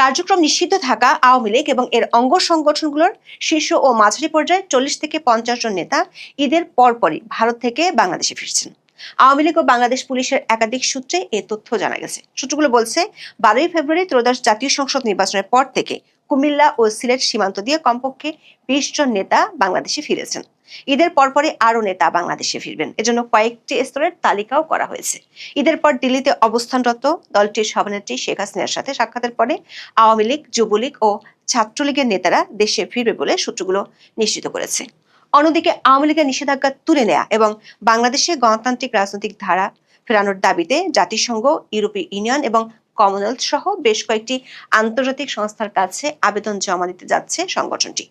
কার্যক্রম নিষিদ্ধ থাকা আওয়ামী লীগ এবং এর অঙ্গ সংগঠনগুলোর শীর্ষ ও মাঝারি পর্যায়ে 40 থেকে 50 জন নেতা ঈদের পরপরই ভারত থেকে বাংলাদেশে ফিরছেন। আওয়ামী লীগ ও বাংলাদেশ পুলিশের একাধিক সূত্রে এ তথ্য জানা গেছে। সূত্রগুলো বলছে 12ই ফেব্রুয়ারি ত্রয়োদশ জাতীয় সংসদ নির্বাচনের পর থেকে কুমিল্লা ও সিলেট সীমান্ত দিয়ে কমপক্ষে 20 জন নেতা বাংলাদেশে ফিরেছেন। ঈদের পরপরই আরও নেতা বাংলাদেশে ফিরবেন, এজন্য কয়েকটি স্তরের তালিকাও করা হয়েছে। ঈদের পর দিল্লিতে অবস্থানরত দলটির সভানেত্রী শেখ হাসিনার সাথে সাক্ষাতের পরে আওয়ামী লীগ, যুবলীগ ও ছাত্রলীগের নেতারা দেশে ফিরবে বলে সূত্রগুলো নিশ্চিত করেছে। অন্যদিকে আওয়ামী লীগের নিষেধাজ্ঞা তুলে নেয়া এবং বাংলাদেশে গণতান্ত্রিক রাজনৈতিক ধারা ফেরানোর দাবিতে জাতিসংঘ, ইউরোপীয় ইউনিয়ন এবং কমনওয়েলথ সহ বেশ কয়েকটি আন্তর্জাতিক সংস্থার কাছে আবেদন জমা দিতে যাচ্ছে সংগঠনটি।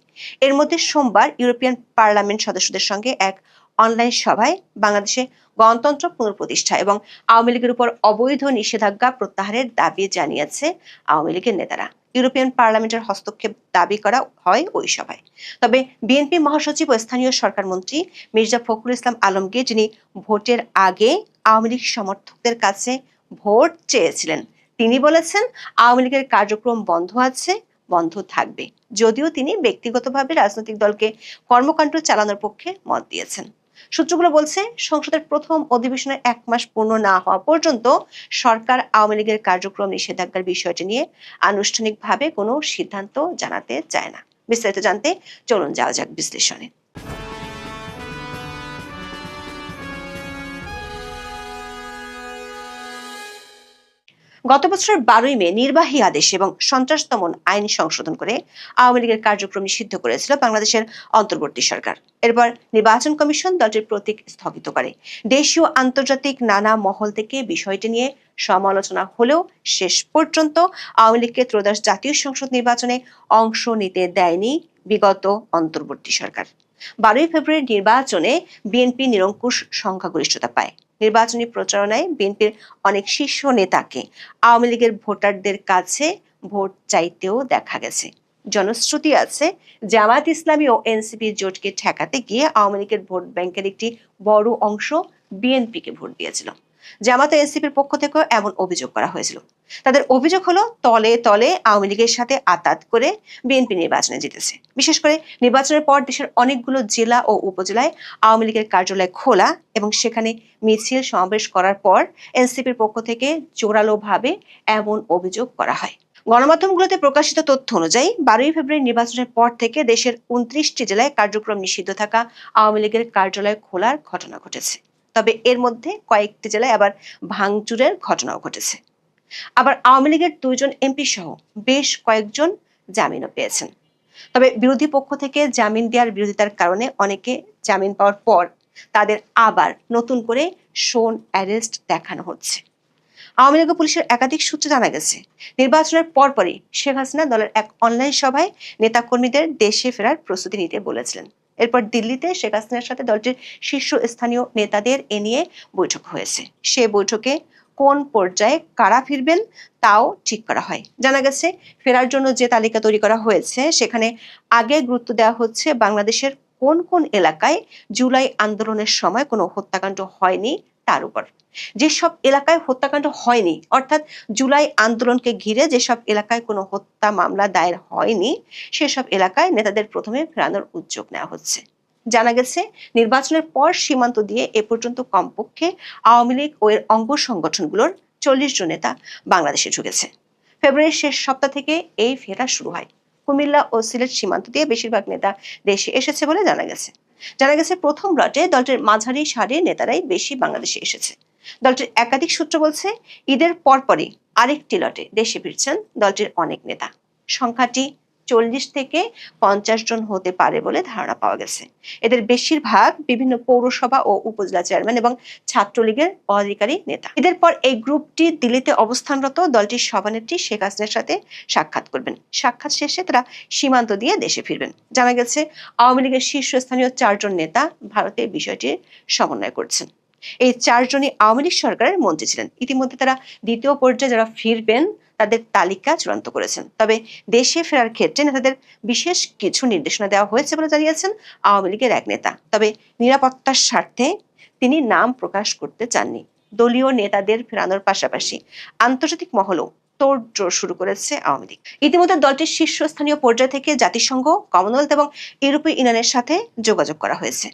এর মধ্যে সোমবার ইউরোপিয়ান পার্লামেন্ট সদস্যদের সঙ্গে এক অনলাইন সভায় বাংলাদেশে গণতন্ত্র পুনঃপ্রতিষ্ঠা এবং আওয়ামী লীগের উপর অবৈধ নিষেধাজ্ঞা প্রত্যাহারের দাবি জানিয়েছে আওয়ামী লীগের নেতারা। ইউরোপিয়ান পার্লামেন্টের হস্তক্ষেপ দাবি করা হয় ওই সভায়। তবে বিএনপি মহাসচিব ও স্থানীয় সরকার মন্ত্রী মির্জা ফখরুল ইসলাম আলমগীর, যিনি ভোটের আগে আওয়ামী লীগ সমর্থকদের কাছে ভোট চেয়েছিলেন, তিনি বলেছেন আওয়ামী লীগের কার্যক্রম বন্ধ আছে, বন্ধ থাকবে, যদিও তিনি ব্যক্তিগতভাবে রাজনৈতিক দলকে কর্মকাণ্ড চালানোর পক্ষে মত দিয়েছেন। সূত্রগুলো বলছে সংসদের প্রথম অধিবেশনের 1 মাস পূর্ণ না হওয়া পর্যন্ত সরকার আওয়ামী লীগের কার্যক্রম নিষেধাজ্ঞার বিষয়টি নিয়ে আনুষ্ঠানিকভাবে কোনো সিদ্ধান্ত জানাতে চায় না। বিস্তারিত জানতে চলুন যাওয়া যাক বিশ্লেষণে। গত বছর 12ই মে নির্বাহী আদেশ এবং সন্ত্রাস দমন আইন সংশোধন করে আওয়ামী লীগের কার্যক্রম নিষিদ্ধ করেছিল বাংলাদেশের অন্তর্বর্তী সরকার। এরপর নির্বাচন কমিশন দলটির প্রতীক স্থগিত করে। দেশীয় আন্তর্জাতিক নানা মহল থেকে বিষয়টি নিয়ে সমালোচনা হলেও শেষ পর্যন্ত আওয়ামী লীগকে ত্রয়োদশ জাতীয় সংসদ নির্বাচনে অংশ নিতে দেয়নি বিগত অন্তর্বর্তী সরকার। 12ই ফেব্রুয়ারি নির্বাচনে বিএনপি নিরঙ্কুশ সংখ্যাগরিষ্ঠতা পায়। নির্বাচনী প্রচারণায় বিএনপির অনেক শীর্ষ নেতাকে আওয়ামী লীগের ভোটারদের কাছে ভোট চাইতেও দেখা গেছে। জনশ্রুতি আছে জামায়াত ইসলামী ও এনসিপি জোটকে ঠেকাতে গিয়ে আওয়ামী লীগের ভোট ব্যাংকের একটি বড় অংশ বিএনপিকে ভোট দিয়েছিল। জামায়াত ও এনসিপির পক্ষ থেকেও এমন অভিযোগ করা হয়েছিল। তাদের অভিযোগ হলো তলে তলে আওয়ামী লীগের সাথে আতাত করে বিএনপি নির্বাচনে জিতেছে। বিশেষ করে নির্বাচনের পর দেশের অনেকগুলো জেলা ও উপজেলায় আওয়ামী লীগের কার্যালয় খোলা এবং সেখানে মিছিল সমাবেশ করার পর এনসিপির পক্ষ থেকে জোরালোভাবে এমন অভিযোগ করা হয়। গণমাধ্যমগুলোতে প্রকাশিত তথ্য অনুযায়ী 12ই ফেব্রুয়ারি নির্বাচনের পর থেকে দেশের 29টি জেলায় কার্যক্রম নিষিদ্ধ থাকা আওয়ামী লীগের কার্যালয় খোলার ঘটনা ঘটেছে। তবে এর মধ্যে কয়েকটি জেলায় আবার ভাঙচুরের ঘটনাও ঘটেছে। আবার আওয়ামী লীগের 2 জন এমপি সহ বেশ কয়েকজন জামিনও পেয়েছেন। তবে বিরোধী পক্ষ থেকে জামিন দেওয়ার বিরোধিতার কারণে অনেকে জামিন পাওয়ার পর তাদের আবার নতুন করে শোন অ্যারেস্ট দেখানো হচ্ছে। আওয়ামী লীগ ও পুলিশের একাধিক সূত্রে জানা গেছে, নির্বাচনের পরপরই শেখ হাসিনা দলের এক অনলাইন সভায় নেতাকর্মীদের দেশে ফেরার প্রস্তুতি নিতে বলেছিলেন। এরপর দিল্লিতে শেখ হাসিনার সাথে দলটির শীর্ষস্থানীয় নেতাদের এ নিয়ে বৈঠক হয়েছে। সে বৈঠকে কোন পর্যায়ে কারা ফিরবেন তাও ঠিক করা হয়। জানা গেছে, ফেরার জন্য যে তালিকা তৈরি করা হয়েছে সেখানে আগে গুরুত্ব দেওয়া হচ্ছে বাংলাদেশের কোন কোন এলাকায় জুলাই আন্দোলনের সময় কোনো হত্যাকাণ্ড হয়নি তার উপর। যেসব এলাকায় হত্যাকাণ্ড হয়নি, অর্থাৎ জুলাই আন্দোলনকে ঘিরে যেসব এলাকায় কোনো হত্যা মামলা দায়ের হয়নি, সেসব এলাকায় নেতাদের প্রথমে ফেরানোর উদ্যোগ নেওয়া হচ্ছে। জানা গেছে, নির্বাচনের পর সীমান্ত দিয়ে এ পর্যন্ত কমপক্ষে আওয়ামী লীগ ও এর অঙ্গ সংগঠনগুলোর 40 জন নেতা বাংলাদেশে ঢুকেছে। ফেব্রুয়ারির শেষ সপ্তাহ থেকে এই ফেরা শুরু হয়। কুমিল্লা ও সিলেট সীমান্ত দিয়ে বেশিরভাগ নেতা দেশে এসেছে বলে জানা গেছে। প্রথম লটে দলটির মাঝারি সারির নেতারাই বেশি বাংলাদেশে এসেছে। দলটির একাধিক সূত্র বলছে, ঈদের পরপরই আরেকটি লটে দেশে ফিরছেন দলটির অনেক নেতা। সংখ্যাটি 40 থেকে 50 জন হতে পারে বলে ধারণা পাওয়া গেছে। এদের বেশিরভাগ বিভিন্ন পৌরসভা ও উপজেলা চেয়ারম্যান এবং ছাত্রলীগের পদাধিকারী নেতা। এদের পর এই গ্রুপটি দিল্লিতে অবস্থানরত দলটির সভানেত্রী শেখ হাসিনার সাথে সাক্ষাৎ করবেন। সাক্ষাৎ শেষে তারা সীমান্ত দিয়ে দেশে ফিরবেন। জানা গেছে, আওয়ামী লীগের শীর্ষস্থানীয় 4 জন নেতা ভারতে বিষয়টির সমন্বয় করছেন। এই 4 জনই আওয়ামী লীগ সরকারের মন্ত্রী ছিলেন। ইতিমধ্যে তারা দ্বিতীয় পর্যায়ে যারা ফিরবেন তাদের তালিকা চূড়ান্ত করেছেন। তবে দেশে ফেরার ক্ষেত্রে নেতাদের বিশেষ কিছু নির্দেশনা দেওয়া হয়েছে বলে জানিয়েছেন আওয়ামী লীগের এক নেতা। তবে নিরাপত্তার স্বার্থে তিনি নাম প্রকাশ করতে চাননি। দলীয় নেতাদের ফেরানোর পাশাপাশি আন্তর্জাতিক মহলেও তোড়জোড় শুরু করেছে আওয়ামী লীগ। ইতিমধ্যে দলটির শীর্ষস্থানীয় পর্যায় থেকে জাতিসংঘ, কমনওয়েলথ এবং ইউরোপীয় ইউনিয়নের সাথে যোগাযোগ করা হয়েছে।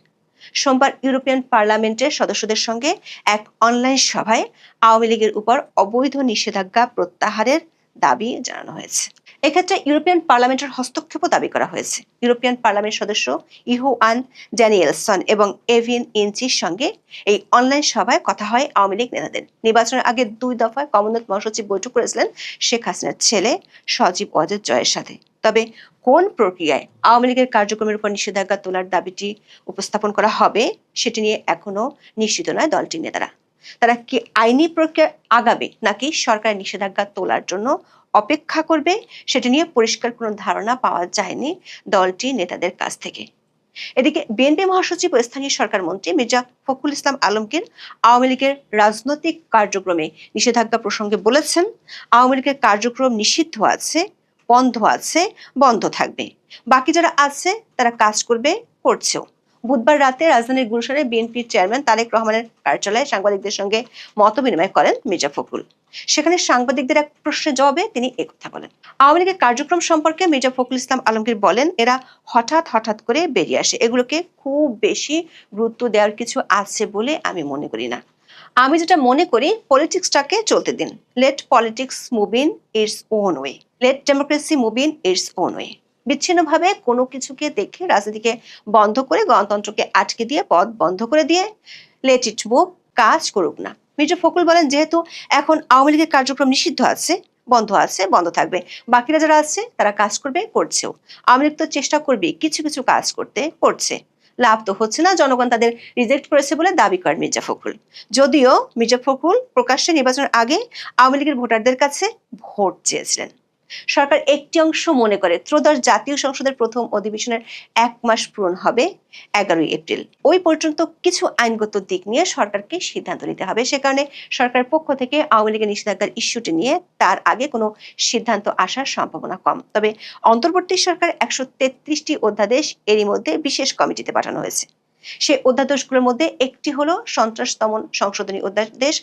সোমবার ইউরোপিয়ান পার্লামেন্টের সদস্যদের সঙ্গে এক অনলাইন সভায় আওয়ামী লীগের উপর অবৈধ নিষেধাজ্ঞা প্রত্যাহারের দাবি জানানো হয়েছে। এক্ষেত্রে ইউরোপিয়ান পার্লামেন্টের হস্তক্ষেপও দাবি করা হয়েছে। ইউরোপিয়ান পার্লামেন্ট সদস্য ইহুয়ান ড্যানিয়েলসন এবং এভিন ইনচির সঙ্গে এই অনলাইন সভায় কথা হয় আওয়ামী লীগ নেতাদের। নির্বাচনের আগে 2 দফায় কমনওয়েলথ মহাসচিব বৈঠক করেছিলেন শেখ হাসিনার ছেলে সজীব ওয়াজেদ জয়ের সাথে। তবে কোন প্রক্রিয়ায় আওয়ামী লীগের কার্যক্রমের উপর নিষেধাজ্ঞা তোলার দাবিটি উপস্থাপন করা হবে সেটি নিয়ে এখনো নিশ্চিত নয় দলটির নেতারা। তারা কি আইনি প্রক্রিয়া আগাবে নাকি সরকারের নিষেধাজ্ঞা তোলার জন্য অপেক্ষা করবে সেটি নিয়ে পরিষ্কার কোনো ধারণা পাওয়া যায়নি দলটির নেতাদের কাছ থেকে। এদিকে বিএনপি মহাসচিব ও স্থানীয় সরকার মন্ত্রী মির্জা ফখরুল ইসলাম আলমগীর আওয়ামী লীগের রাজনৈতিক কার্যক্রমে নিষেধাজ্ঞা প্রসঙ্গে বলেছেন, আওয়ামী লীগের কার্যক্রম নিষিদ্ধ আছে, বন্ধ থাকবে। বাকি যারা আছে তারা কাজ করবে, করছেও। বুধবার রাতে রাজধানীর গুলশানে বিএনপির চেয়ারম্যান তারেক রহমানের কার্যালয়ে সাংবাদিকদের সঙ্গে মতবিনিময় করেন মির্জা ফখরুল। সেখানে সাংবাদিকদের এক প্রশ্নের জবাবে তিনি একথা বলেন। আওয়ামী লীগের কার্যক্রম সম্পর্কে মির্জা ফখরুল ইসলাম আলমগীর বলেন, এরা হঠাৎ করে বেরিয়ে আসে। এগুলোকে খুব বেশি গুরুত্ব দেওয়ার কিছু আছে বলে আমি মনে করি না। আমি যেটা মনে করি, পলিটিক্সটাকে চলতে দিন। Let politics move in its own way, let democracy move in its own way. বিচ্ছিন্নভাবে কোনো কিছুকে দেখে রাজনীতিকে বন্ধ করে, গণতন্ত্রকে আটকে দিয়ে, পথ বন্ধ করে দিয়ে লেট ইট মুভ, কাজ করুক না। মির্জা ফখরুল বলেন, যেহেতু এখন আওয়ামী লীগের কার্যক্রম নিষিদ্ধ আছে, বন্ধ থাকবে। বাকিরা যারা আছে তারা কাজ করবে, করছেও। আওয়ামী লীগ তো চেষ্টা করবে কিছু কাজ করতে, করছে। লাভ তো হচ্ছে না, জনগণ তাদের রিজেক্ট করেছে বলে দাবি করেন মির্জা ফখরুল। যদিও মির্জা ফখরুল প্রকাশ্যে নির্বাচনের আগে আওয়ামী লীগের ভোটারদের কাছে ভোট চেয়েছিলেন। সরকার একটি অংশ মনে করে ত্রয়োদশ জাতীয় সংসদের প্রথম অধিবেশনের 1 মাস পূরণ হবে 11 এপ্রিল। ওই পর্যন্ত কিছু আইনগত দিক নিয়ে সরকারকে সিদ্ধান্ত নিতে হবে। সে কারণে সরকারের পক্ষ থেকে আওয়ামী লীগের নিষেধাজ্ঞার ইস্যুটি নিয়ে তার আগে কোনো সিদ্ধান্ত আসার সম্ভাবনা কম। তবে অন্তর্বর্তী সরকার 133টি অধ্যাদেশ এরই মধ্যে বিশেষ কমিটিতে পাঠানো হয়েছে। সেই অধ্যাদেশগুলোর মধ্যে একটি হলো সন্ত্রাস দমন সংশোধনী অধ্যাদেশ,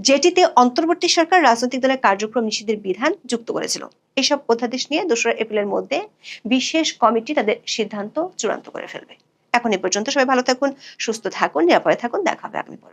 যেটিতে অন্তর্বর্তী সরকার রাজনৈতিক দলের কার্যক্রম নিষিদ্ধের বিধান যুক্ত করেছিল। এসব অধ্যাদেশ নিয়ে 2 এপ্রিলের মধ্যে বিশেষ কমিটি তাদের সিদ্ধান্ত চূড়ান্ত করে ফেলবে। এখন এ পর্যন্ত সবাই ভালো থাকুন, সুস্থ থাকুন, নিরাপদে থাকুন। দেখা হবে আগামী পর্বে।